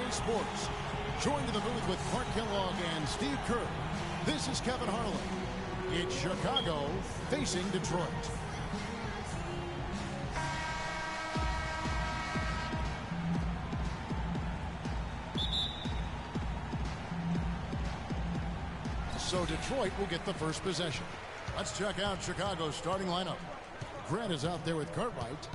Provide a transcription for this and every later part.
USA Sports. Joined in the booth with Clark Kellogg and Steve Kerr. This is Kevin Harlan. It's Chicago facing Detroit. So Detroit will get the first possession. Let's check out Chicago's starting lineup. Grant is out there with Cartwright.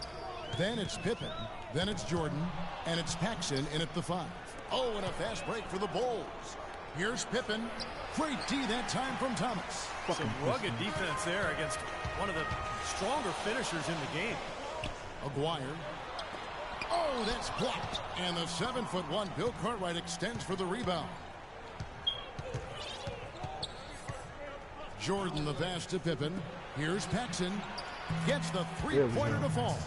Then it's Pippen. Then it's Jordan. And it's Paxson in at the 5. Oh, and a fast break for the Bulls. Here's Pippen. Great D that time from Thomas. Some rugged defense there against one of the stronger finishers in the game. Aguirre. Oh, that's blocked. And the 7'1" Bill Cartwright extends for the rebound. Jordan the pass to Pippen. Here's Paxson. Gets the three-pointer to fall.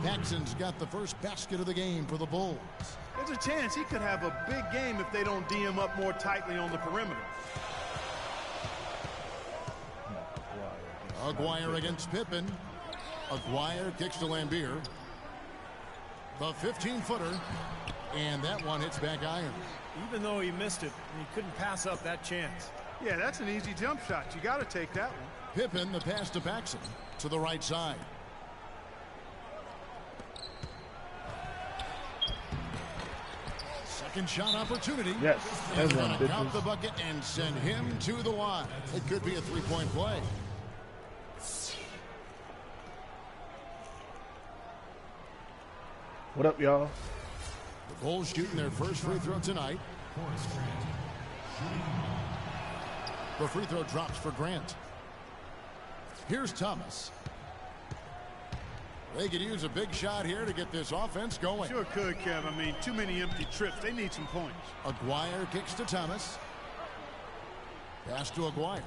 Paxson's got the first basket of the game for the Bulls. There's a chance he could have a big game if they don't D him up more tightly on the perimeter. Aguirre against Pippen. Aguirre kicks to Lambier. The 15-footer. And that one hits back iron. Even though he missed it, he couldn't pass up that chance. Yeah, that's an easy jump shot. You got to take that one. Pippen, the pass to Paxson to the right side. Second shot opportunity. Yes. He's going to count the bucket and send him to the line. It could be a three-point play. What up, y'all? The Bulls shooting their first free throw tonight. The free throw drops for Grant. Here's Thomas. They could use a big shot here to get this offense going. Sure could, Kev. I mean, too many empty trips. They need some points. Aguirre kicks to Thomas. Pass to Aguirre.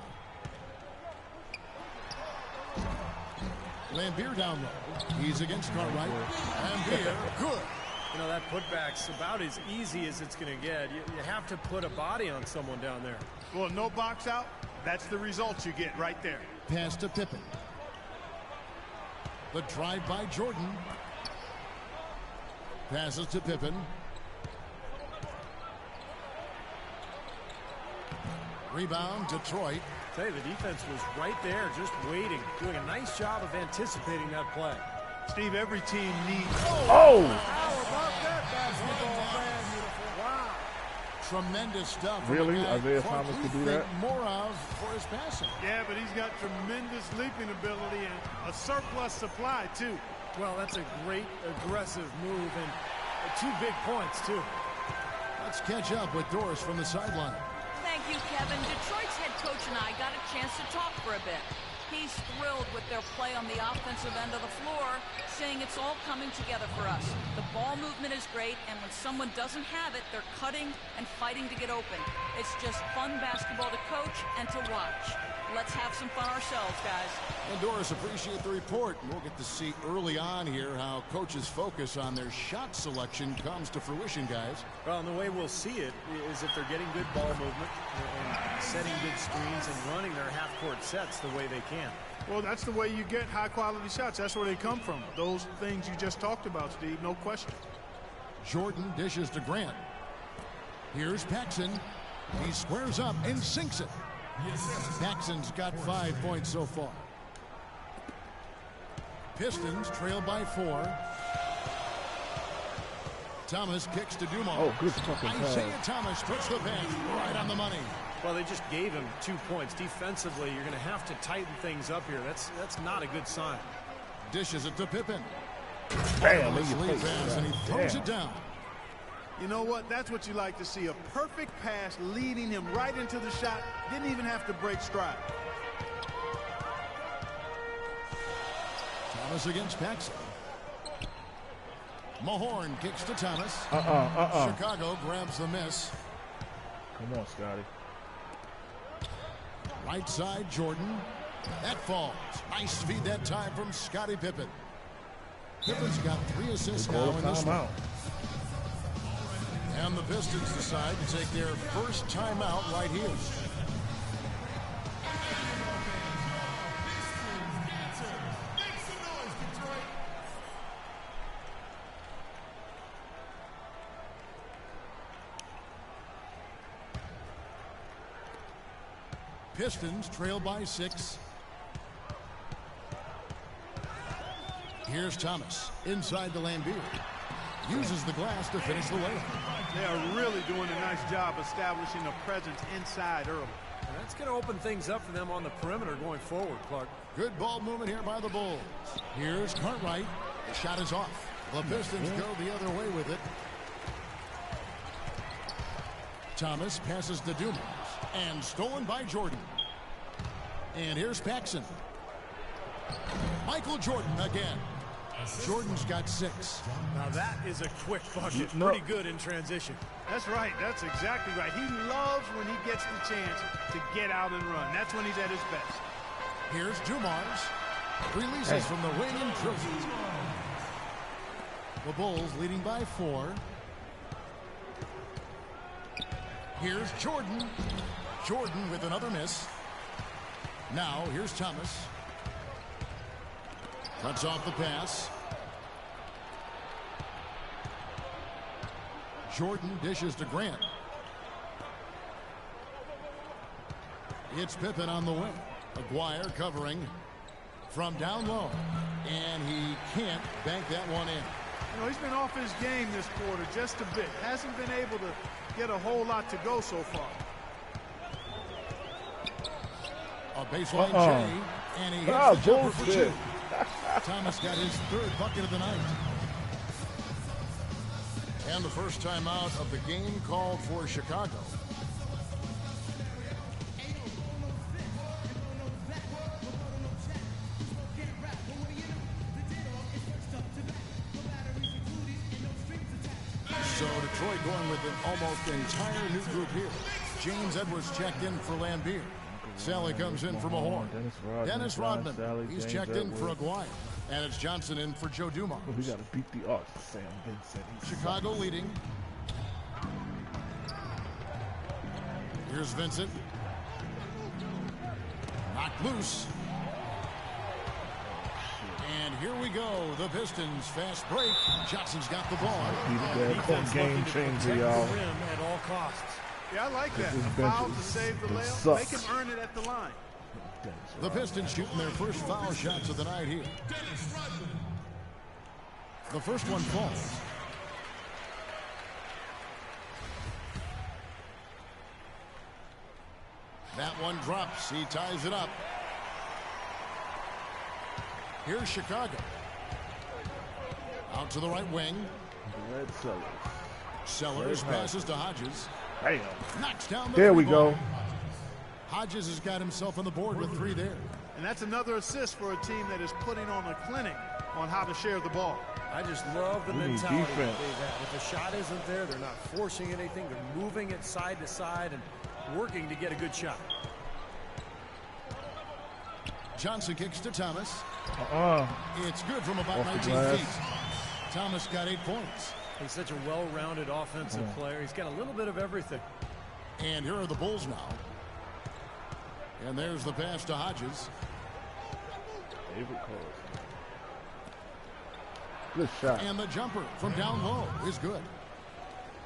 Lambier down low. He's against Cartwright. Lambier, good. You know, that putback's about as easy as it's going to get. You have to put a body on someone down there. Well, no box out. That's the result you get right there. Pass to Pippen. The drive by Jordan. Passes to Pippen. Rebound, Detroit. I'll tell you, the defense was right there, just waiting, doing a nice job of anticipating that play. Steve, every team needs... Oh! How about that basketball fan? Wow. Tremendous stuff. Really? Isaiah Thomas could do that? More of for his passing. Yeah, but he's got tremendous leaping ability and a surplus supply, too. Well, that's a great aggressive move and 2 big points, too. Let's catch up with Doris from the sideline. Thank you, Kevin. Detroit's head coach and I got a chance to talk for a bit. He's thrilled with their play on the offensive end of the floor, saying it's all coming together for us. The ball movement is great, and when someone doesn't have it, they're cutting and fighting to get open. It's just fun basketball to coach and to watch. Let's have some fun ourselves, guys. And Doris, appreciate the report. We'll get to see early on here how coaches' focus on their shot selection comes to fruition, guys. Well, and the way we'll see it is if they're getting good ball movement and setting good screens and running their half-court sets the way they can. Well, that's the way you get high-quality shots. That's where they come from. Those things you just talked about, Steve, no question. Jordan dishes to Grant. Here's Paxson. He squares up and sinks it. Paxson's got 5 points so far. Pistons trail by 4. Thomas kicks to Dumont. Oh, good fucking pass. Isaiah Thomas puts the pass right on the money. Well, they just gave him 2 points. Defensively, you're going to have to tighten things up here. That's not a good sign. Dishes it to Pippen. Bam, His lead pass, and he throws it down. You know what? That's what you like to see. A perfect pass leading him right into the shot. Didn't even have to break stride. Thomas against Paxson. Mahorn kicks to Thomas. Chicago grabs the miss. Come on, Scotty. Right side, Jordan. That falls. Nice feed that time from Scottie Pippen. Pippen's got 3 assists now in this one. And the Pistons decide to take their first timeout right here. Pistons trail by 6. Here's Thomas inside the Lambeer. Uses the glass to finish the layup. They are really doing a nice job establishing a presence inside early. And that's going to open things up for them on the perimeter going forward, Clark. Good ball movement here by the Bulls. Here's Cartwright. The shot is off. The Pistons go the other way with it. Thomas passes to Dumas. And stolen by Jordan. And here's Paxson. Michael Jordan again. Jordan's got 6. Now that is a quick bucket. No. Pretty good in transition. That's right. That's exactly right. He loves when he gets the chance to get out and run. That's when he's at his best. Here's Dumars. Releases from the wing and drills it. The Bulls leading by 4. Here's Jordan. Jordan with another miss. Now here's Thomas. Cuts off the pass. Jordan dishes to Grant. It's Pippen on the wing. Aguirre covering from down low. And he can't bank that one in. You know, he's been off his game this quarter just a bit. Hasn't been able to get a whole lot to go so far. A baseline J, and he hits the jumper for 2. Thomas got his 3rd bucket of the night. And the first time out of the game called for Chicago. So Detroit going with an almost entire new group here. James Edwards checked in for Lambeer. Sally comes in for Mahorn. Dennis Rodman. He's checked in for Aguirre. And it's Johnson in for Joe Dumars. We got to beat the odds. Sam Vincent. Chicago leading. Here's Vincent. Knocked loose. And here we go. The Pistons fast break. Johnson's got the ball. Defense game changer, y'all. The rim at all costs. Yeah, I like that. This A bench foul to save the layup. sucks. Make him earn it at the line. The Pistons shooting their first foul shots of the night here. The first one falls. That one drops. He ties it up. Here's Chicago. Out to the right wing. Red Sellers. Sellers passes to Hodges. Bam. Knocks down the There we three ball. go. Hodges has got himself on the board with 3 there. And that's another assist for a team that is putting on a clinic on how to share the ball. I just love the We need mentality that defense. they've had. If the shot isn't there, they're not forcing anything. They're moving it side to side and working to get a good shot. Johnson kicks to Thomas. It's good from about Off the 19 glass. feet. Thomas got 8 points. He's such a well-rounded offensive player. He's got a little bit of everything. And here are the Bulls now. And there's the pass to Hodges. Favorite calls. Good shot. And the jumper from down low is good.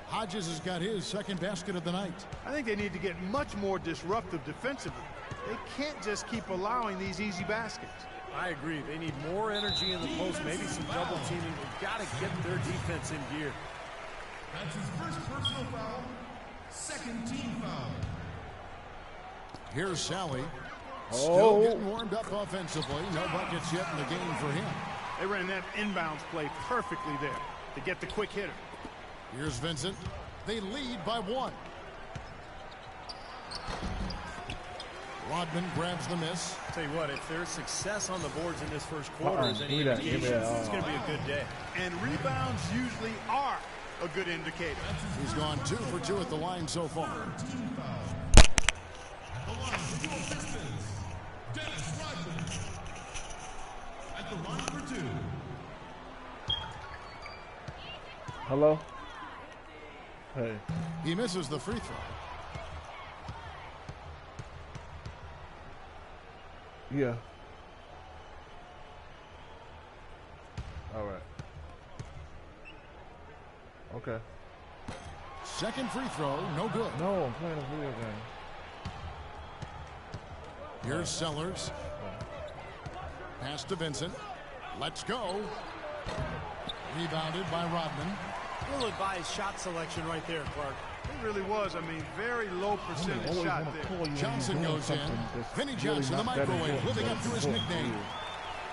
Hodges has got his 2nd basket of the night. I think they need to get much more disruptive defensively. They can't just keep allowing these easy baskets. I agree. They need more energy in the post, maybe some double teaming. They've got to get their defense in gear. That's his first personal foul. 2nd team foul. Here's Sally. Still getting warmed up offensively. No buckets yet in the game for him. They ran that inbounds play perfectly there to get the quick hitter. Here's Vincent. They lead by 1. Rodman grabs the miss. Tell you what, if there's success on the boards in this first quarter is any Give me that, give me indication, that. it's going to be a good day. And rebounds usually are a good indicator. He's gone 2 for 2 at the line so far. The Washington Pistons, Dennis Rodman. At the line for 2. Hello? Hey. He misses the free throw. Yeah. All right. Okay. 2nd free throw, no good. No, I'm playing a video game. Here's Sellers. Pass to Vincent. Let's go. Rebounded by Rodman. A little advised shot selection right there, Clark. It really was. I mean, very low percentage shot there. Johnson goes in. Vinny Johnson, the microwave, living up to his nickname.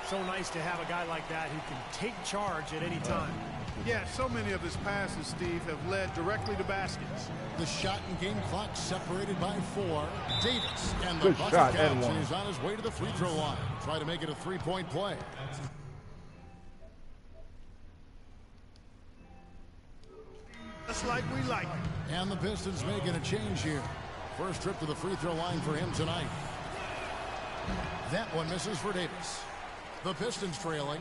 So nice to have a guy like that who can take charge at any time. Yeah, so many of his passes, Steve, have led directly to baskets. The shot and game clock separated by 4. Davis, and the Good bucket shot, counts, and one. and he's on his way to the free throw line. Try to make it a 3-point play. Just like we like it. And the Pistons making a change here. First trip to the free throw line for him tonight. That one misses for Davis. The Pistons trailing.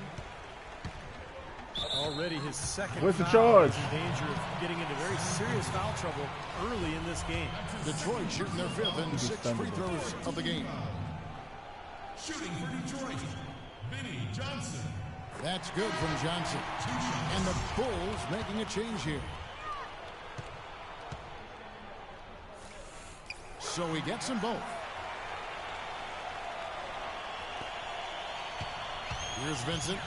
Already his second Where's the foul. charge? He's in danger of getting into very serious foul trouble early in this game. Detroit shooting their 5th and 6 free throws of the game. Shooting for Detroit, Vinny Johnson. That's good from Johnson. And the Bulls making a change here. So he gets them both. Here's Vincent.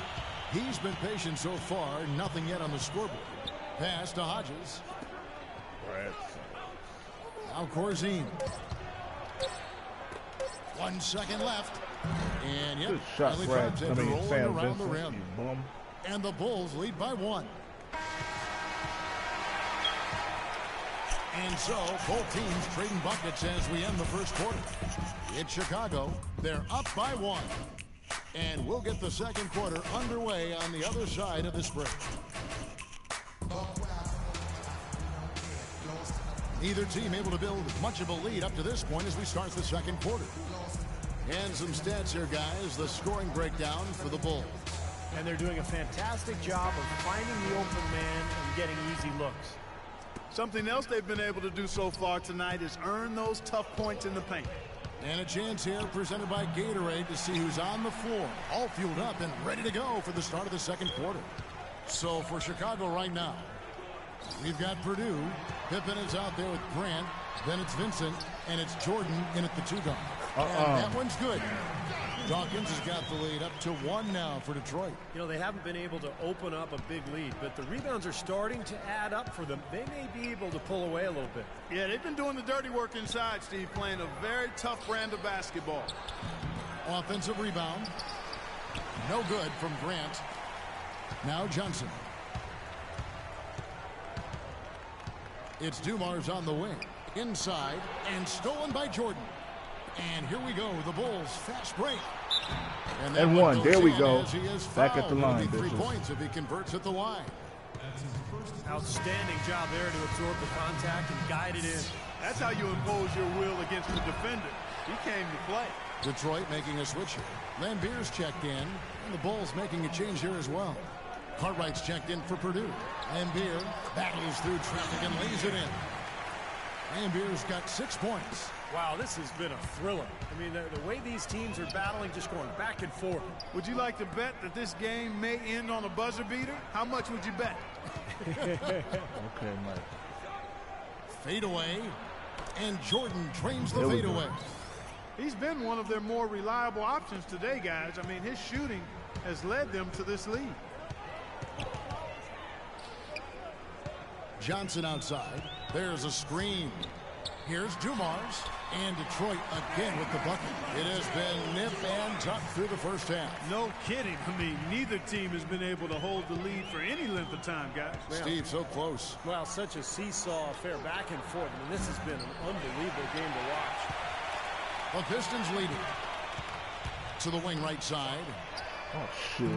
He's been patient so far. Nothing yet on the scoreboard. Pass to Hodges. Now Corzine. 1 second left. And yep, Good shot, finally Brad. drops after rolling Sam around the Vincent, rim. you bum. And the Bulls lead by 1. And so both teams trading buckets as we end the first quarter. It's Chicago. They're up by 1. And we'll get the second quarter underway on the other side of this break. Neither team able to build much of a lead up to this point as we start the second quarter. And some stats here, guys. The scoring breakdown for the Bulls. And they're doing a fantastic job of finding the open man and getting easy looks. Something else they've been able to do so far tonight is earn those tough points in the paint. And a chance here presented by Gatorade to see who's on the floor. All fueled up and ready to go for the start of the second quarter. So for Chicago right now, we've got Purdue. Pippen is out there with Grant. Then it's Vincent. And it's Jordan in at the 2 guard. And that one's good. Dawkins has got the lead up to 1 now for Detroit. You know, they haven't been able to open up a big lead, but the rebounds are starting to add up for them. They may be able to pull away a little bit. Yeah, they've been doing the dirty work inside, Steve, playing a very tough brand of basketball. Offensive rebound. No good from Grant. Now Johnson. It's Dumars on the wing. Inside and stolen by Jordan. And here we go, the Bulls fast break. And 1. There we go. Back at the line. 3 points if he converts at the line. Outstanding job there to absorb the contact and guide it in. That's how you impose your will against the defender. He came to play. Detroit making a switch here. Lambier's checked in, and the Bulls making a change here as well. Cartwright's checked in for Purdue. Lambier battles through traffic and lays it in. Lambier's got 6 points. Wow, this has been a thriller. I mean, the way these teams are battling, just going back and forth. Would you like to bet that this game may end on a buzzer beater? How much would you bet? Okay, Mike. Fadeaway, and Jordan trains the There we fadeaway. go. He's been one of their more reliable options today, guys. I mean, his shooting has led them to this lead. Johnson outside. There's a screen. Here's Dumars. And Detroit again with the bucket. It has been nip and tuck through the first half. No kidding. I mean, neither team has been able to hold the lead for any length of time, guys. Steve, so close. Well, such a seesaw affair back and forth. I mean, this has been an unbelievable game to watch. The Pistons leading. To the wing right side. Oh, shit.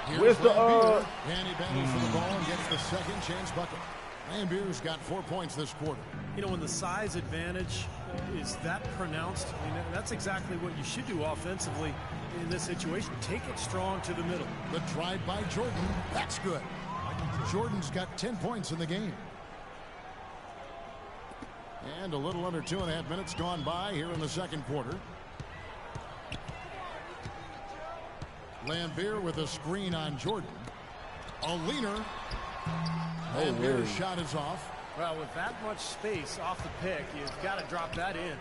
Here's Where's the, Lambier. And he battles for the ball and gets the second chance bucket. Lambier's got 4 points this quarter. You know, when the size advantage is that pronounced, I mean, that's exactly what you should do offensively in this situation. Take it strong to the middle. The drive by Jordan. That's good. Jordan's got 10 points in the game. And a little under 2.5 minutes gone by here in the second quarter. Lambier with a screen on Jordan. A leaner. Lambier's shot is off. Well, with that much space off the pick, you've got to drop that in.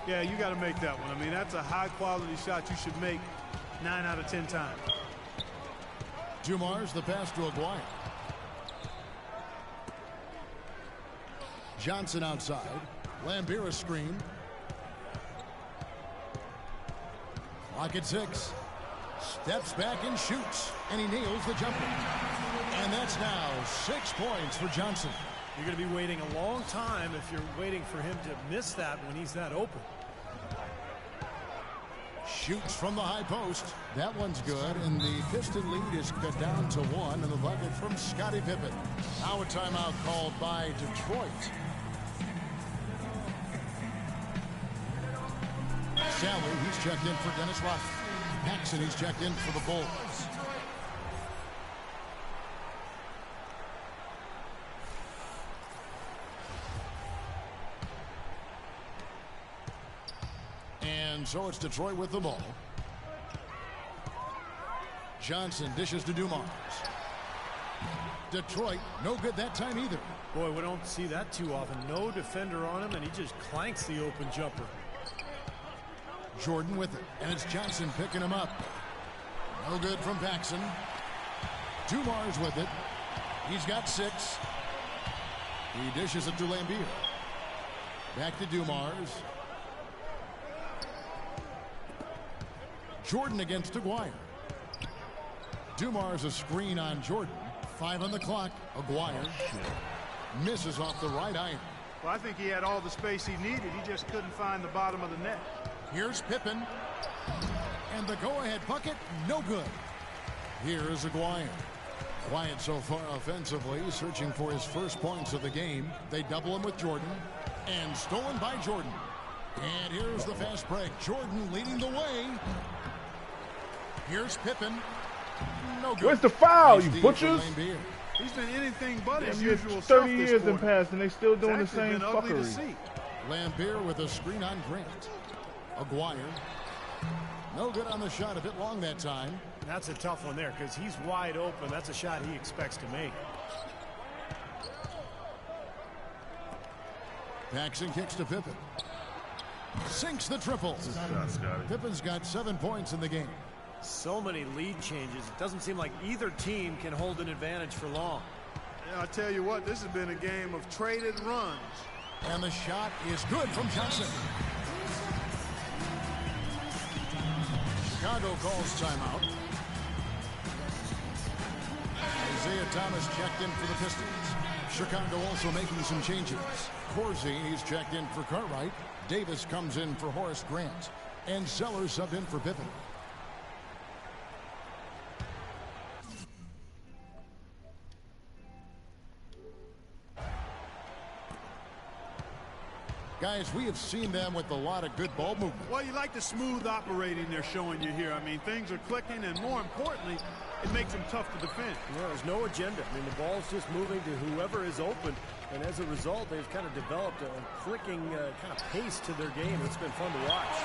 Yeah, you got to make that one. I mean, that's a high-quality shot you should make 9 out of 10 times. Dumars the pass to Aguirre. Johnson outside. Lambier a screen. Clock at 6. Steps back and shoots. And he nails the jumper. And that's now 6 points for Johnson. You're going to be waiting a long time if you're waiting for him to miss that when he's that open. Shoots from the high post. That one's good, and the Piston lead is cut down to 1, and the bucket from Scottie Pippen. Now a timeout called by Detroit. Sally, he's checked in for Dennis Rodman. Paxson, he's checked in for the Bulls. And so it's Detroit with the ball. Johnson dishes to Dumars. Detroit, no good that time either. Boy, we don't see that too often. No defender on him, and he just clanks the open jumper. Jordan with it, and it's Johnson picking him up. No good from Paxson. Dumars with it. He's got 6. He dishes it to Lambier. Back to Dumars. Jordan against Aguirre. Dumars a screen on Jordan. 5 on the clock. Aguirre misses off the right iron. Well, I think he had all the space he needed. He just couldn't find the bottom of the net. Here's Pippen. And the go-ahead bucket, no good. Here is Aguirre. Quiet so far offensively, searching for his first points of the game. They double him with Jordan. And stolen by Jordan. And here's the fast break. Jordan leading the way. Here's Pippen. No good. Where's the foul, you butchers? He's been anything but his Yeah, usual 30 years years have passed, and they still doing the same fuckery. Lambier with a screen on Grant. Aguirre. No good on the shot. A bit long that time. That's a tough one there because he's wide open. That's a shot he expects to make. Paxson kicks to Pippen. Sinks the triple. Pippen's got 7 points in the game. So many lead changes. It doesn't seem like either team can hold an advantage for long. Yeah, I'll tell you what, this has been a game of traded runs. And the shot is good from Johnson. Chicago calls timeout. Isaiah Thomas checked in for the Pistons. Chicago also making some changes. Corzine, he's checked in for Cartwright. Davis comes in for Horace Grant. And Sellers subbed in for Pippen. Guys, we have seen them with a lot of good ball movement. Well, you like the smooth operating they're showing you here. I mean, things are clicking, and more importantly, it makes them tough to defend. Yeah, there's no agenda. I mean, the ball's just moving to whoever is open, and as a result, they've kind of developed a clicking kind of pace to their game. It's been fun to watch.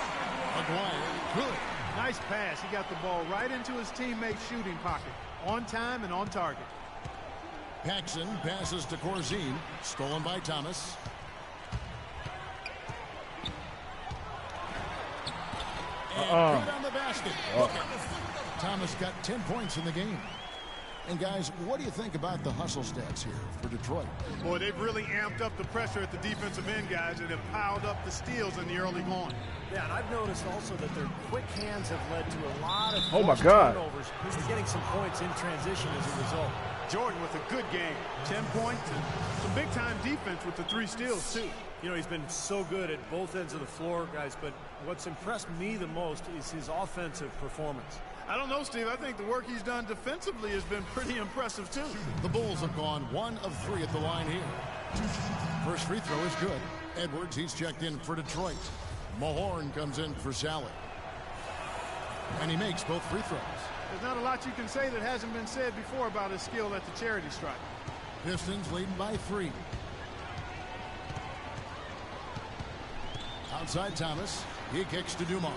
Aguirre, good. Nice pass. He got the ball right into his teammate's shooting pocket. On time and on target. Paxson passes to Corzine. Stolen by Thomas. And good on the basket. Thomas got 10 points in the game. And guys, what do you think about the hustle stats here for Detroit? Boy, they've really amped up the pressure at the defensive end, guys, and have piled up the steals in the early going. Yeah, and I've noticed also that their quick hands have led to a lot of turnovers. He's getting some points in transition as a result. Jordan with a good game. 10 points and some big-time defense with the 3 steals, too. You know, he's been so good at both ends of the floor, guys, but what's impressed me the most is his offensive performance. I don't know, Steve. I think the work he's done defensively has been pretty impressive, too. The Bulls have gone 1 of 3 at the line here. First free throw is good. Edwards, he's checked in for Detroit. Mahorn comes in for Sally. And he makes both free throws. There's not a lot you can say that hasn't been said before about his skill at the charity stripe. Pistons leading by 3. Outside Thomas. He kicks to Dumars.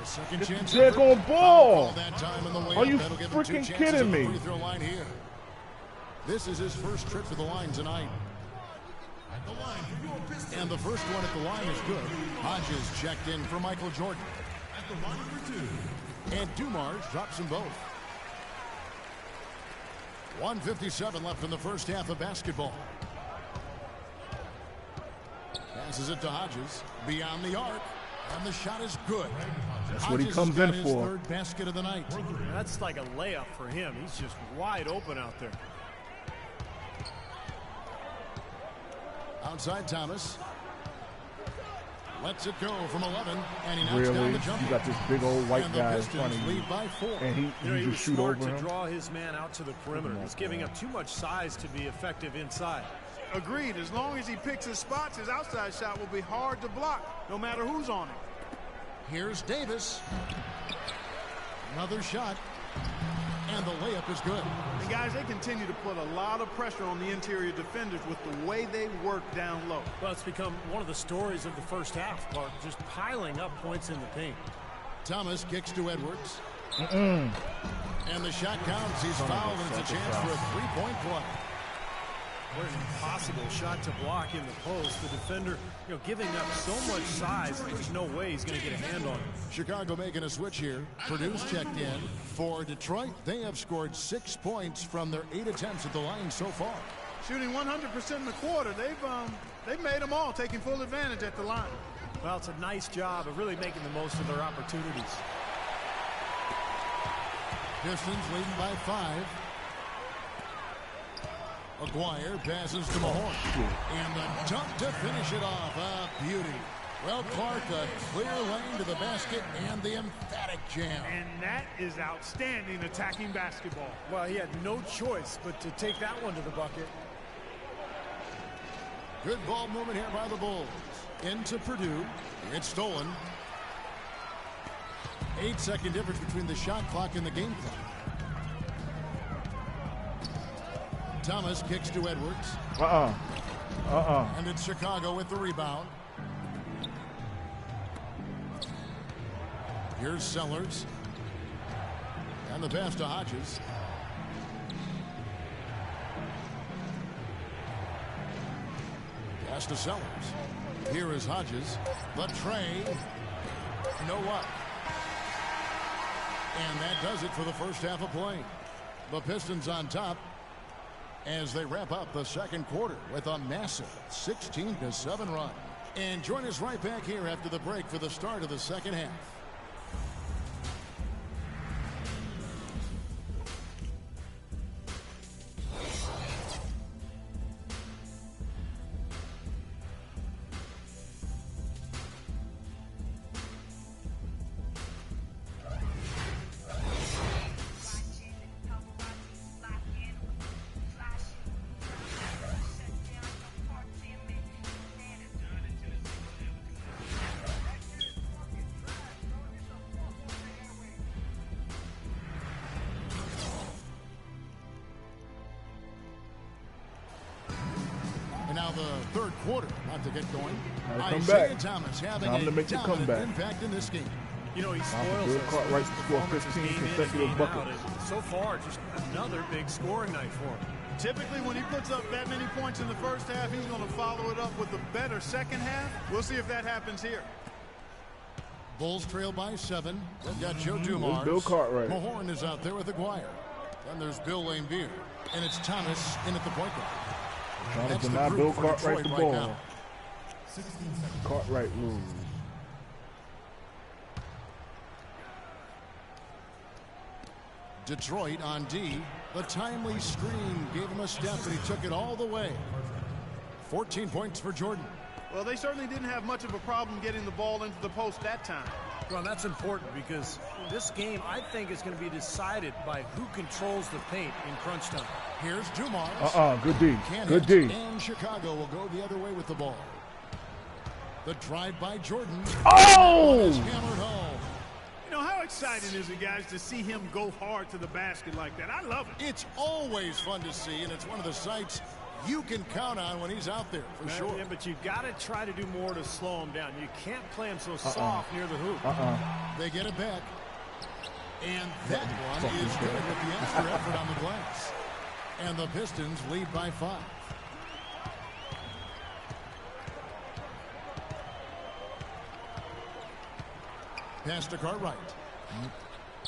A second chance. They're going ball. That time in the Are you freaking kidding me? Free throw line here. This is his first trip to the line tonight. At the line for your Pistons. And the first one at the line is good. Hodges checked in for Michael Jordan. At the line for 2. And Dumars drops them both. 1:57 left in the first half of basketball. Passes it to Hodges. Beyond the arc. And the shot is good. That's Hodges what he comes in his for. Third basket of the night. That's like a layup for him. He's just wide open out there. Outside Thomas. Lets it go from 11. And he knocks down Really? the jumper. You got this big old white And the guy in Pistons front of you. lead by 4. And You know, he he was just shoot smart over to him. draw his man out to the perimeter. He's giving up too much size to be effective inside. Agreed. As long as he picks his spots, his outside shot will be hard to block, no matter who's on it. Here's Davis. Another shot. And the layup is good. And guys, they continue to put a lot of pressure on the interior defenders with the way they work down low. Well, it's become one of the stories of the first half, Clark, just piling up points in the paint. Thomas kicks to Edwards. And the shot counts. He's fouled, and it's a chance for a three-point play. What an impossible shot to block in the post. The defender, giving up so much size, there's no way he's going to get a hand on it. Chicago making a switch here. Purdue's checked in. For Detroit, they have scored 6 points from their 8 attempts at the line so far. Shooting 100% in the quarter. They've made them all, taking full advantage at the line. Well, it's a nice job of really making the most of their opportunities. Pistons leading by 5. Aguirre passes to Mahorn. And the dunk to finish it off. A beauty. Well, Clark, a clear lane to the basket and the emphatic jam. And that is outstanding attacking basketball. Well, he had no choice but to take that one to the bucket. Good ball movement here by the Bulls. Into Purdue. It's stolen. 8-second difference between the shot clock and the game clock. Thomas kicks to Edwards. And it's Chicago with the rebound. Here's Sellers. And the pass to Hodges. Pass to Sellers. Here is Hodges. The tray. No up. And that does it for the first half of play. The Pistons on top as they wrap up the second quarter with a massive 16-7 run. And join us right back here after the break for the start of the second half. Now the third quarter, not to get going. Isaiah Thomas having a dominant impact in this game. He spoils us. Right before 15 consecutive buckets. So far, just another big scoring night for him. Typically, when he puts up that many points in the first half, he's going to follow it up with a better second half. We'll see if that happens here. Bulls trail by 7. They've got Joe Dumars. Bill Cartwright. Mahorn is out there with Aguirre. Then there's Bill Laimbeer. And it's Thomas in at the point guard. Trying That's to deny Bill Cartwright the ball. now. Cartwright rules. Detroit on D. The timely screen gave him a step, and he took it all the way. 14 points for Jordan. Well, they certainly didn't have much of a problem getting the ball into the post that time. Well, that's important because this game, I think, is going to be decided by who controls the paint in crunch time. Here's Dumars. Good D. Good D. And Chicago will go the other way with the ball. The drive by Jordan. Oh! Is hammered home. You know, how exciting is it, guys, to see him go hard to the basket like that? I love it. It's always fun to see, and it's one of the sights you can count on when he's out there, for sure. Yeah, but you've got to try to do more to slow him down. You can't play him so soft near the hoop. They get it back. And that one is good with the extra effort on the glass. And the Pistons lead by 5. Pass to Cartwright.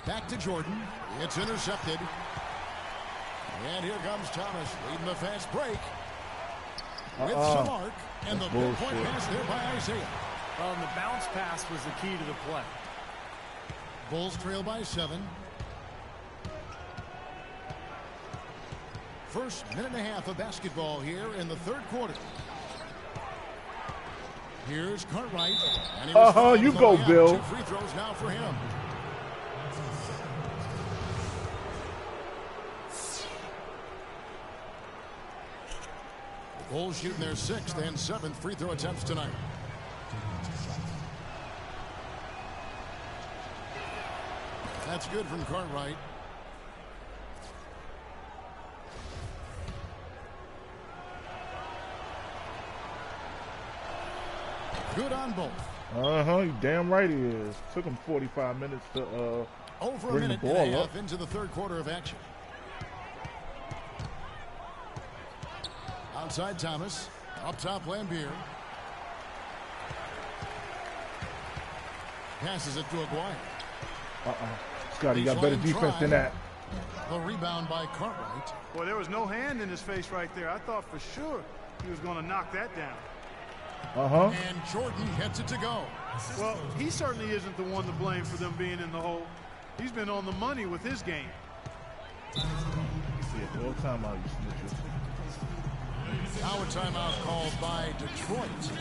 Back to Jordan. It's intercepted. And here comes Thomas leading the fast break. With some arc. And the big point pass there by Isaiah. Well, and the bounce pass was the key to the play. Bulls trail by 7. First minute and a half of basketball here in the third quarter. Here's Cartwright. And he you go, Bill. 2 free throws now for him. The Bulls shooting their 6th and 7th free throw attempts tonight. That's good from Cartwright. Good on both. You damn right he is. Took him 45 minutes to over a bring minute the and a ball half up. into the third quarter of action. Outside Thomas. Up top Lambier. Passes it to Aguirre. Scotty, you got better defense than that. The rebound by Cartwright. Boy, there was no hand in his face right there. I thought for sure he was going to knock that down. And Jordan gets it to go. Well, he certainly isn't the one to blame for them being in the hole. He's been on the money with his game. Yeah, all timeout, you snitches. Now a timeout called by Detroit.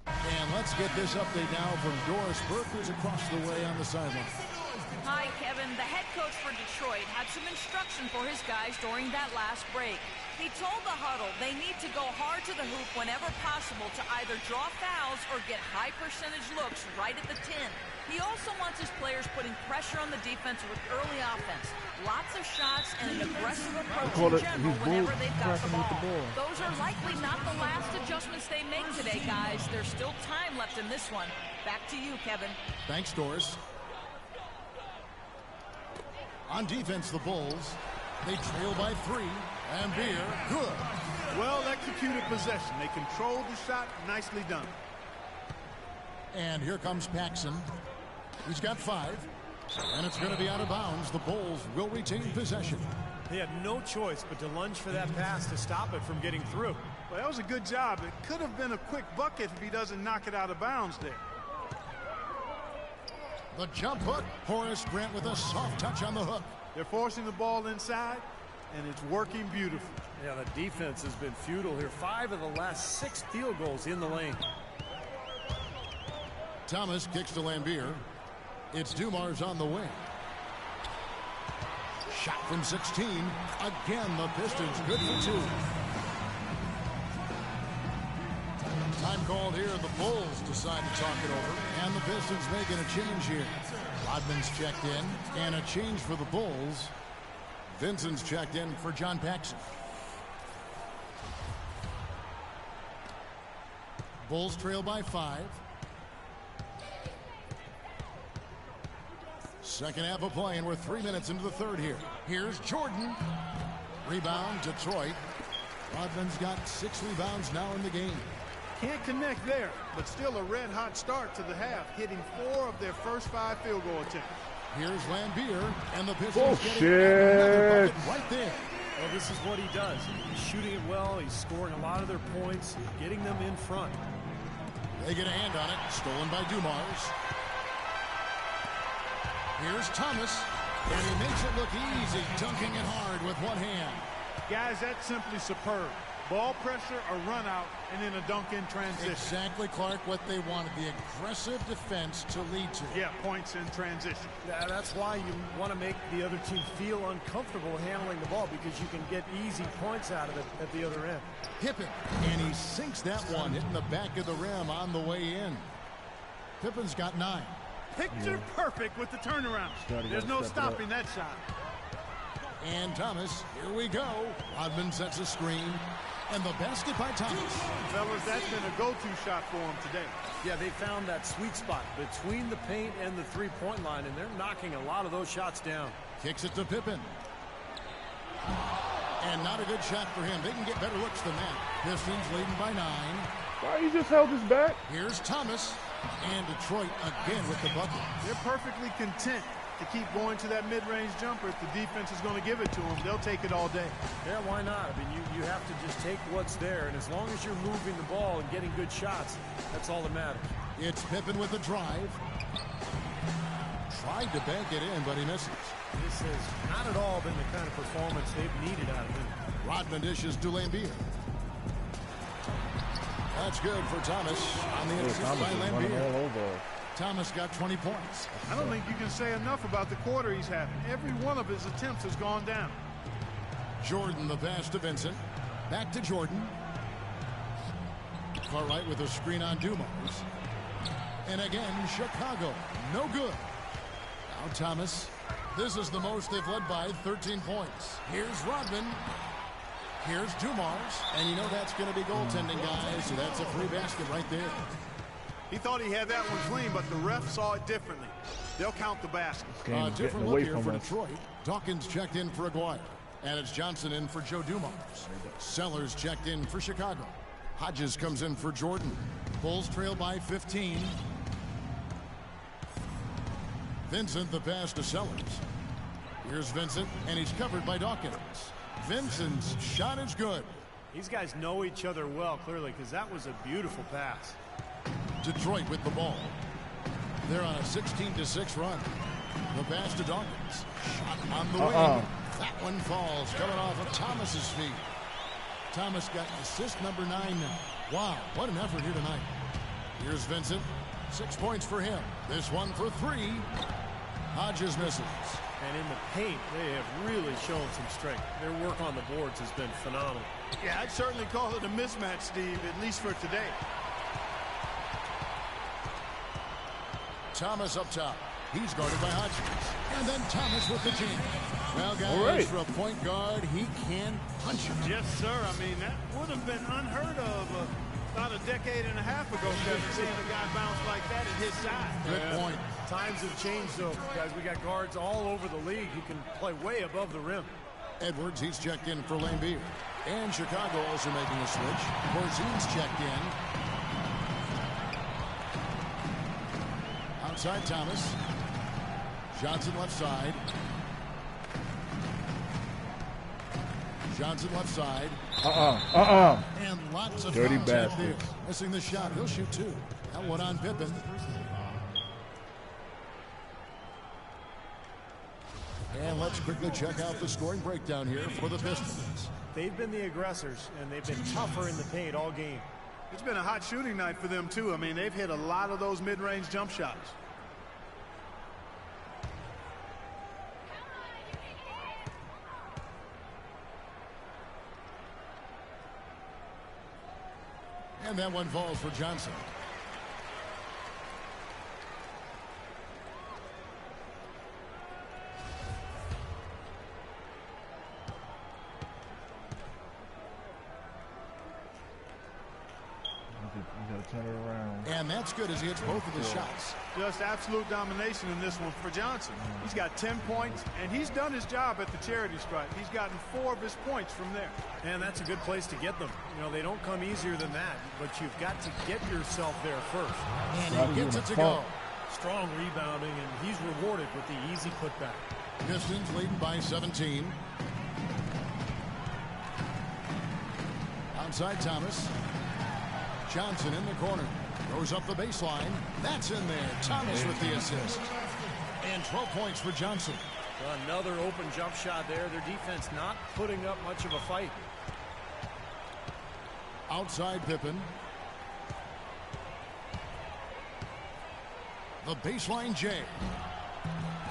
And let's get this update now from Doris Burke, who's across the way on the sideline. Hi, Kevin. The head coach for Detroit had some instruction for his guys during that last break. He told the huddle they need to go hard to the hoop whenever possible to either draw fouls or get high percentage looks right at the 10. He also wants his players putting pressure on the defense with early offense. Lots of shots and an aggressive approach in general whenever they've got the ball. Those are likely not the last adjustments they make today, guys. There's still time left in this one. Back to you, Kevin. Thanks, Doris. On defense, the Bulls, they trail by 3. Lambier, good. Well executed possession. They controlled the shot. Nicely done. And here comes Paxson. He's got 5. And it's going to be out of bounds. The Bulls will retain possession. They had no choice but to lunge for that pass to stop it from getting through. Well, that was a good job. It could have been a quick bucket if he doesn't knock it out of bounds there. The jump hook. Horace Grant with a soft touch on the hook. They're forcing the ball inside, and it's working beautifully. Yeah, the defense has been futile here. 5 of the last 6 field goals in the lane. Thomas kicks to Lambier. It's Dumars on the wing. Shot from 16. Again, the Pistons good for 2. Time called here. The Bulls decide to talk it over. And the Pistons making a change here. Rodman's checked in. And a change for the Bulls. Vincent's checked in for John Paxson. Bulls trail by 5. Second half of play, and we're 3 minutes into the third here. Here's Jordan. Rebound, Detroit. Rodman's got 6 rebounds now in the game. Can't connect there, but still a red-hot start to the half, hitting 4 of their first 5 field goal attempts. Here's Lambier, and the Pistons Bullshit. getting another bucket right there. Well, this is what he does. He's shooting it well. He's scoring a lot of their points, getting them in front. They get a hand on it, stolen by Dumars. Here's Thomas, and he makes it look easy, dunking it hard with one hand. Guys, that's simply superb. Ball pressure, a run out, and then a dunk in transition. Exactly, Clark, what they wanted, the aggressive defense to lead to. Yeah, points in transition. Yeah, that's why you want to make the other team feel uncomfortable handling the ball, because you can get easy points out of it at the other end. Pippen, and he sinks that one, hitting the back of the rim on the way in. Pippen's got 9. Picture perfect with the turnaround. There's no stopping that shot. And Thomas, here we go. Rodman sets a screen. And the basket by Thomas. Fellas, that's been a go-to shot for him today. Yeah, they found that sweet spot between the paint and the three-point line, and they're knocking a lot of those shots down. Kicks it to Pippen. And not a good shot for him. They can get better looks than that. Pistons leading by 9. Why he just held his back? Here's Thomas. And Detroit again with the bucket. They're perfectly content to keep going to that mid-range jumper. If the defense is going to give it to them, they'll take it all day. Yeah, why not? I mean, you have to just take what's there, and as long as you're moving the ball and getting good shots, that's all that matters. It's Pippen with the drive. Tried to bank it in, but he misses. This has not at all been the kind of performance they've needed out of him. Rodman dishes to Lambeer. That's good for Thomas on the assist by Lambeer. Thomas got 20 points. I don't think you can say enough about the quarter he's having. Every one of his attempts has gone down. Jordan the pass to Vincent. Back to Jordan. Cartwright with a screen on Dumars. And again, Chicago. No good. Now Thomas. This is the most they've led by 13 points. Here's Rodman. Here's Dumars. And you know that's going to be goaltending, guys. So that's a free basket right there. He thought he had that one clean, but the ref saw it differently. They'll count the basket. Different look here for Detroit. Dawkins checked in for Aguirre. And it's Johnson in for Joe Dumars. Sellers checked in for Chicago. Hodges comes in for Jordan. Bulls trail by 15. Vincent the pass to Sellers. Here's Vincent, and he's covered by Dawkins. Vincent's shot is good. These guys know each other well, clearly, because that was a beautiful pass. Detroit with the ball. They're on a 16-6 run. The pass to Dawkins. Shot on the wing. That one falls, coming off of Thomas's feet. Thomas got assist number 9 now. Wow, what an effort here tonight. Here's Vincent. 6 points for him. This one for 3. Hodges misses. And in the paint, they have really shown some strength. Their work on the boards has been phenomenal. Yeah, I'd certainly call it a mismatch, Steve, at least for today. Thomas up top. He's guarded by Hodges. And then Thomas with the jam. Well, guys, for a point guard, he can punch it. Yes, sir. I mean, that would have been unheard of about a decade and a half ago, Kevin, seeing a guy bounce like that at his side. Good point. Times have changed, though, guys. We got guards all over the league who can play way above the rim. Edwards, he's checked in for Lambeer. And Chicago also making a switch. Corzine's checked in. Outside Thomas. Johnson left side. Johnson left side. And lots of dirty contact there. Missing the shot. He'll shoot 2. That one on Pippen. And let's quickly check out the scoring breakdown here for the Pistons. They've been the aggressors, and they've been tougher in the paint all game. It's been a hot shooting night for them, too. I mean, they've hit a lot of those mid-range jump shots. And that one falls for Johnson. Turn it around. And that's good as he hits both of his shots. Just absolute domination in this one for Johnson. He's got 10 points, and he's done his job at the charity stripe. He's gotten 4 of his points from there. And that's a good place to get them. You know, they don't come easier than that, but you've got to get yourself there first. And he gets it to go. Strong rebounding, and he's rewarded with the easy putback. Pistons leading by 17. Outside Thomas. Johnson in the corner. Goes up the baseline. That's in there. Thomas with the assist. And 12 points for Johnson. Another open jump shot there. Their defense not putting up much of a fight. Outside Pippen. The baseline J.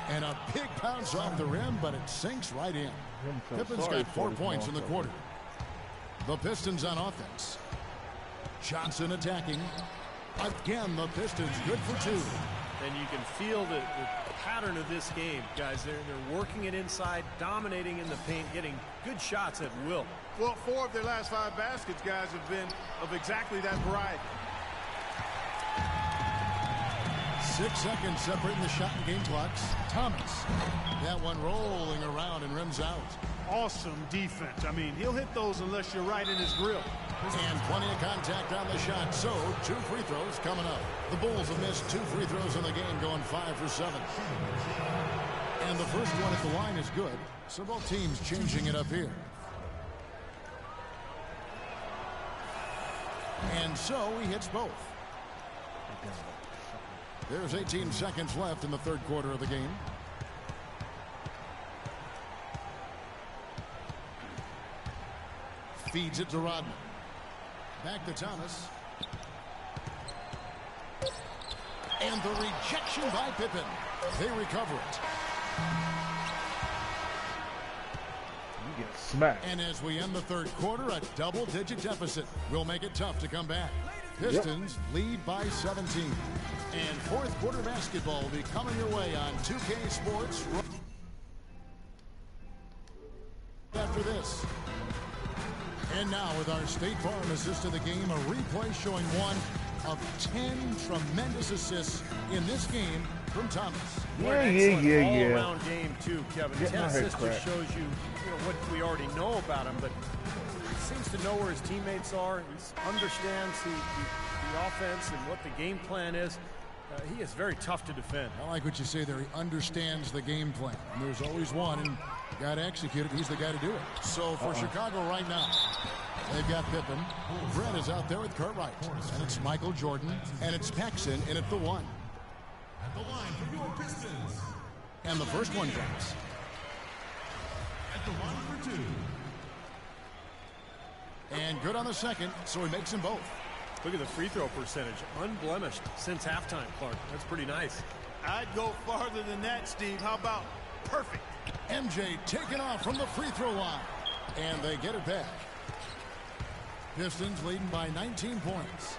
And a big bounce off the rim, but it sinks right in. Pippen's got 4 points in the quarter. The Pistons on offense. Johnson attacking. Again, the Pistons good for 2. And you can feel the pattern of this game, guys. They're working it inside, dominating in the paint, getting good shots at will. Well, 4 of their last 5 baskets, guys, have been of exactly that variety. 6 seconds separating the shot and game clocks. Thomas. That one rolling around and rims out. Awesome defense. I mean, he'll hit those unless you're right in his grill. And plenty of contact on the shot. So 2 free throws coming up. The Bulls have missed 2 free throws in the game, going 5 for 7. And the first one at the line is good. So both teams changing it up here. And so he hits both. There's 18 seconds left in the third quarter of the game. Feeds it to Rodman. Back to Thomas. And the rejection by Pippen. They recover it. You get smacked. And as we end the third quarter, a double-digit deficit will make it tough to come back. Pistons lead by 17. And fourth quarter basketball will be coming your way on 2K Sports after this. And now with our State Farm assist to the game, a replay showing one of 10 tremendous assists in this game from Thomas. Yeah. All-around game too, Kevin. Get 10 assists just shows you, what we already know about him, but he seems to know where his teammates are. He understands the offense and what the game plan is. He is very tough to defend. I like what you say there. He understands the game plan. And there's always one, and got to execute it. He's the guy to do it. So for Chicago right now, they've got Pippen. Brett is out there with Cartwright. And it's Michael Jordan. And it's Paxson in at the 1. At the line for your Pistons. And the first one drops. At the line for 2. And good on the second, so he makes them both. Look at the free throw percentage. Unblemished since halftime, Clark. That's pretty nice. I'd go farther than that, Steve. How about perfect? MJ taken off from the free throw line. And they get it back. Pistons leading by 19 points.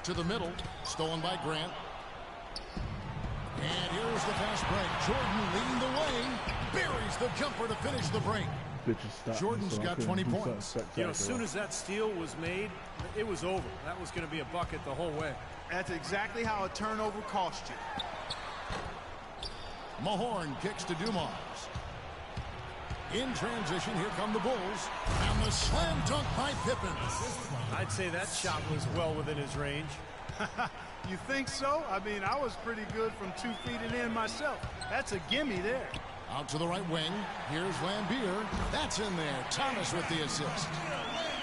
To the middle, stolen by Grant. And here's the fast break. Jordan leading the way. Buries the jumper to finish the break. Jordan's got 20 points. As soon as that steal was made, it was over. That was going to be a bucket the whole way. That's exactly how a turnover cost you. Mahorn kicks to Dumars. In transition, here come the Bulls. And the slam dunk by Pippen. I'd say that shot was well within his range. You think so? I mean, I was pretty good from 2 feet and in myself. That's a gimme there. Out to the right wing. Here's Lambier. That's in there. Thomas with the assist.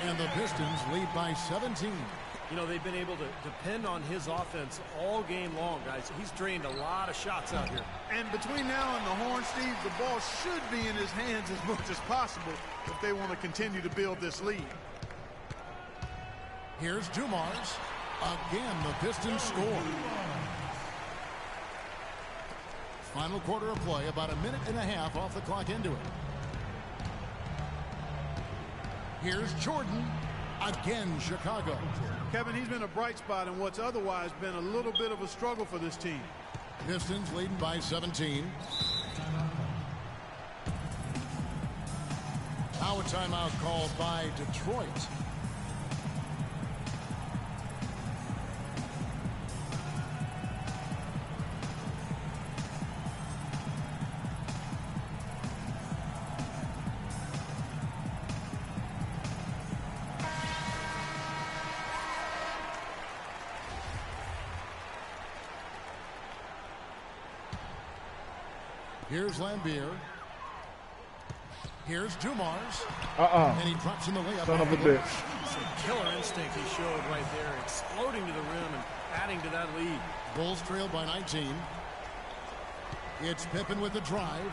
And the Pistons lead by 17. They've been able to depend on his offense all game long, guys. He's drained a lot of shots out here. And between now and the horn, Steve, the ball should be in his hands as much as possible if they want to continue to build this lead. Here's Dumars. Again, the Pistons score. Final quarter of play, about a minute and a half off the clock into it. Here's Jordan. Again, Chicago. Kevin, he's been a bright spot in what's otherwise been a little bit of a struggle for this team. Pistons leading by 17. Now a timeout called by Detroit. Here's Lambier. Here's Dumars. And he drops in the layup. Son of a bitch. Some killer instinct he showed right there, exploding to the rim and adding to that lead. Bulls trail by 19. It's Pippen with the drive.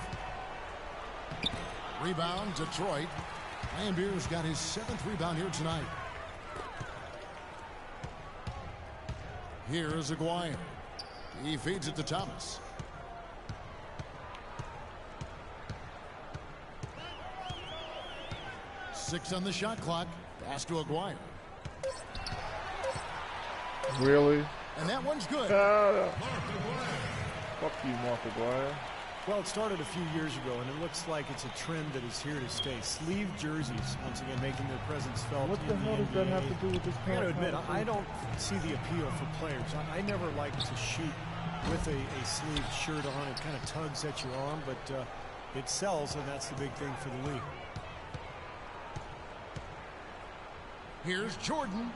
Rebound, Detroit. Lambier's got his 7th rebound here tonight. Here's Aguirre. He feeds it to Thomas. Six on the shot clock. Pass to Aguirre. Really? And that one's good. Fuck you, Mark Aguirre. Well, it started a few years ago, and it looks like it's a trend that is here to stay. Sleeve jerseys, once again, making their presence felt. What the hell does that have to do with this? I got to admit, I don't see the appeal for players. I never like to shoot with a sleeved shirt on. It kind of tugs at your arm, but it sells, and that's the big thing for the league. Here's Jordan.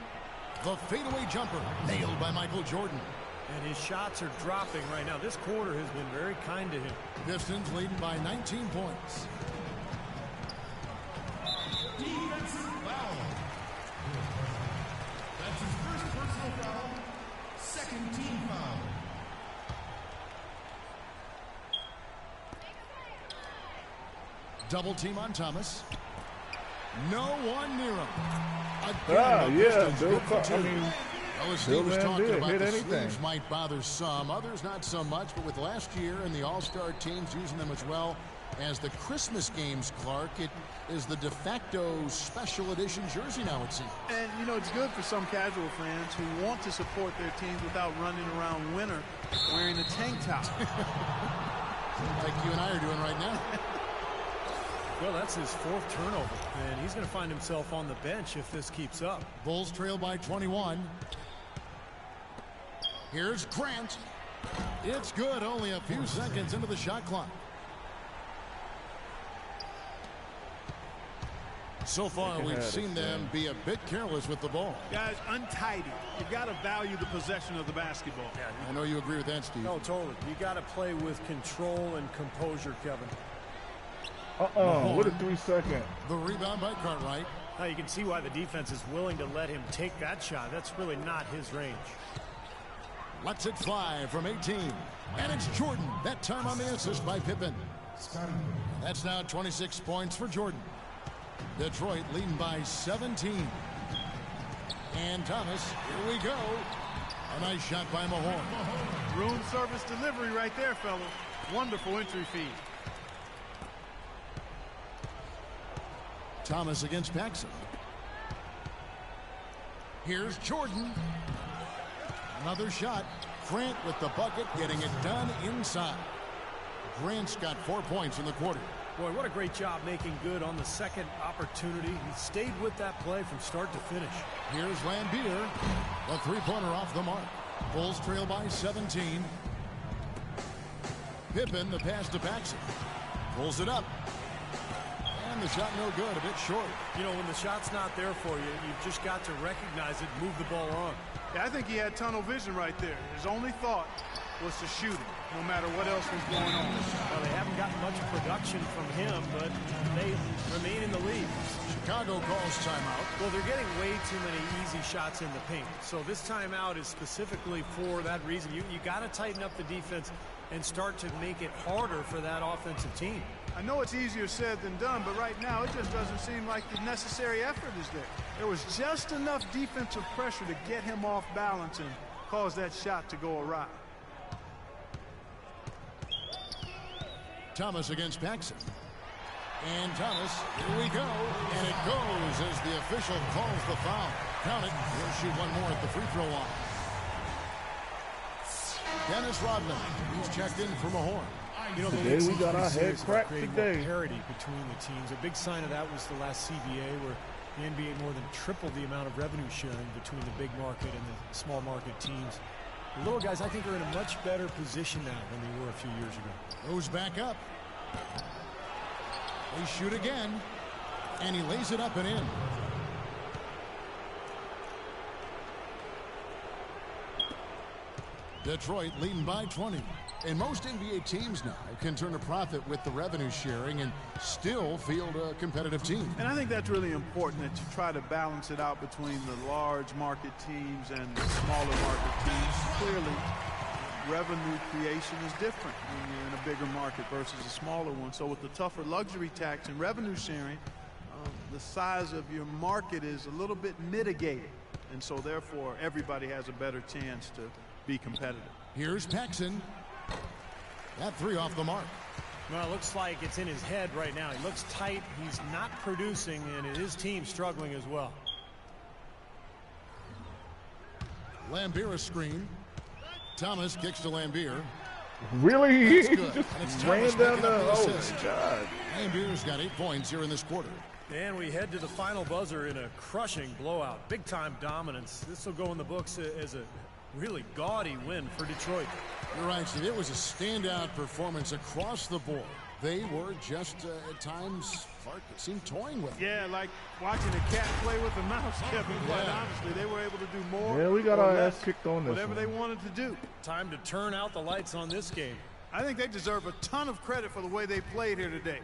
The fadeaway jumper, nailed by Michael Jordan. And his shots are dropping right now. This quarter has been very kind to him. Pistons leading by 19 points. Defensive foul. That's his first personal foul. Second team foul. Double team on Thomas. No one near him. Steve was talking about the sleeves might bother some, others not so much, but with last year and the All-Star teams using them as well as the Christmas games, Clark, it is the de facto special edition jersey now, it seems. And, you know, it's good for some casual fans who want to support their teams without running around winter wearing a tank top. Like you and I are doing right now. Well, that's his 4th turnover, and he's going to find himself on the bench if this keeps up. Bulls trail by 21. Here's Grant. It's good, only a few seconds into the shot clock. So far, we've seen them be a bit careless with the ball. Guys, untidy. You've got to value the possession of the basketball. Yeah, I know you agree with that, Steve. No, totally. You got to play with control and composure, Kevin. What a 3-second. The rebound by Cartwright. Now you can see why the defense is willing to let him take that shot. That's really not his range. Lets it fly from 18. And it's Jordan. That time on the assist by Pippen. That's now 26 points for Jordan. Detroit leading by 17. And Thomas, here we go. A nice shot by Mahorn. Room service delivery right there, fellas. Wonderful entry feed. Thomas against Paxson. Here's Jordan. Another shot. Grant with the bucket, getting it done inside. Grant's got 4 points in the quarter. Boy, what a great job making good on the second opportunity. He stayed with that play from start to finish. Here's Lambier. The three-pointer off the mark. Bulls trail by 17. Pippen, the pass to Paxson. Pulls it up. And the shot no good, a bit short. You know, when the shot's not there for you, you've just got to recognize it, move the ball on. Yeah, I think he had tunnel vision right there. His only thought was to shoot it, no matter what else was going on. Well, they haven't gotten much production from him, but they remain in the lead. Chicago calls timeout. Well, they're getting way too many easy shots in the paint. So this timeout is specifically for that reason. You got to tighten up the defense and start to make it harder for that offensive team. I know it's easier said than done, but right now it just doesn't seem like the necessary effort is there. There was just enough defensive pressure to get him off balance and cause that shot to go awry. Thomas against Paxson. And Thomas, here we go. And it goes as the official calls the foul. Count it. He'll shoot one more at the free throw line. Dennis Rodman, he's checked in from Mahorn. You know, today we got our head cracked today. Parity between the teams. A big sign of that was the last CBA, where the NBA more than tripled the amount of revenue sharing between the big market and the small market teams. The little guys, I think, are in a much better position now than they were a few years ago. Goes back up. They shoot again, and he lays it up and in. Detroit leading by 20. And most NBA teams now can turn a profit with the revenue sharing and still field a competitive team. And I think that's really important, that you try to balance it out between the large market teams and the smaller market teams. Clearly, revenue creation is different when you're in a bigger market versus a smaller one. So with the tougher luxury tax and revenue sharing, the size of your market is a little bit mitigated. And so therefore, everybody has a better chance to be competitive. Here's Paxson. That three off the mark. Well, it looks like it's in his head right now. He looks tight. He's not producing, and his team's struggling as well. Lambier screen. Thomas kicks to Lambier. Really? That's He good. just And it's ran Thomas down picking the. up the Oh, assist. my God. Lambier's got 8 points here in this quarter. And we head to the final buzzer in a crushing blowout. Big-time dominance. This will go in the books as a really gaudy win for Detroit. You're right, Steve. It was a standout performance across the board. They were just, at times, Clark, it seemed toying with it. Yeah, like watching a cat play with a mouse, Kevin. Quite honestly, they were able to do more. Yeah, we got or our less, ass kicked on this whatever one. they wanted to do. Time to turn out the lights on this game. I think they deserve a ton of credit for the way they played here today.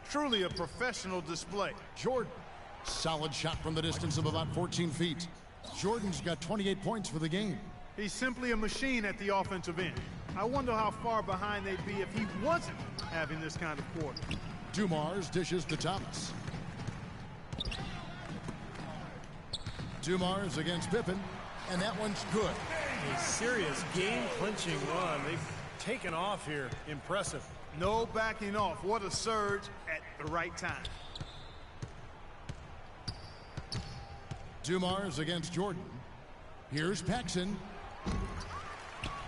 Truly a professional display. Jordan, solid shot from the distance of about 14 feet. Jordan's got 28 points for the game. He's simply a machine at the offensive end. I wonder how far behind they'd be if he wasn't having this kind of quarter. Dumars dishes to Thomas. Dumars against Pippen, and that one's good. A serious game-clinching run. They've taken off here. Impressive. No backing off. What a surge at the right time. Dumars against Jordan. Here's Paxson.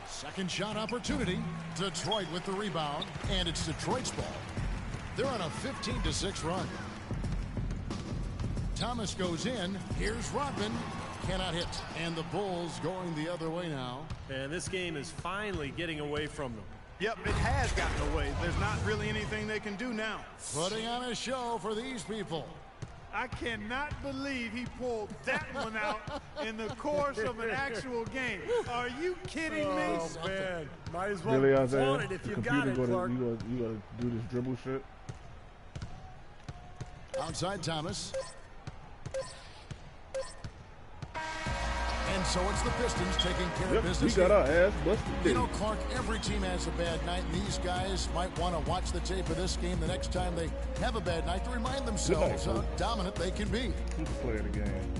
Second shot opportunity. Detroit with the rebound, and it's Detroit's ball. They're on a 15-6 run. Thomas goes in. Here's Rodman. Cannot hit. And the Bulls going the other way now. And this game is finally getting away from them. Yep, it has gotten away. There's not really anything they can do now. Putting on a show for these people. I cannot believe he pulled that one out in the course of an actual game. Are you kidding me? Oh, man. Might as well Really, flaunt Isaiah? it if The you got computer it, Clark. you gotta do this dribble shit. Outside Thomas. And so it's the Pistons taking care of Yep, we business. got here. our ass busted. You know, Clark, every team has a bad night, and these guys might want to watch the tape of this game the next time they have a bad night to remind themselves how dominant they can be. Who's the player of the game?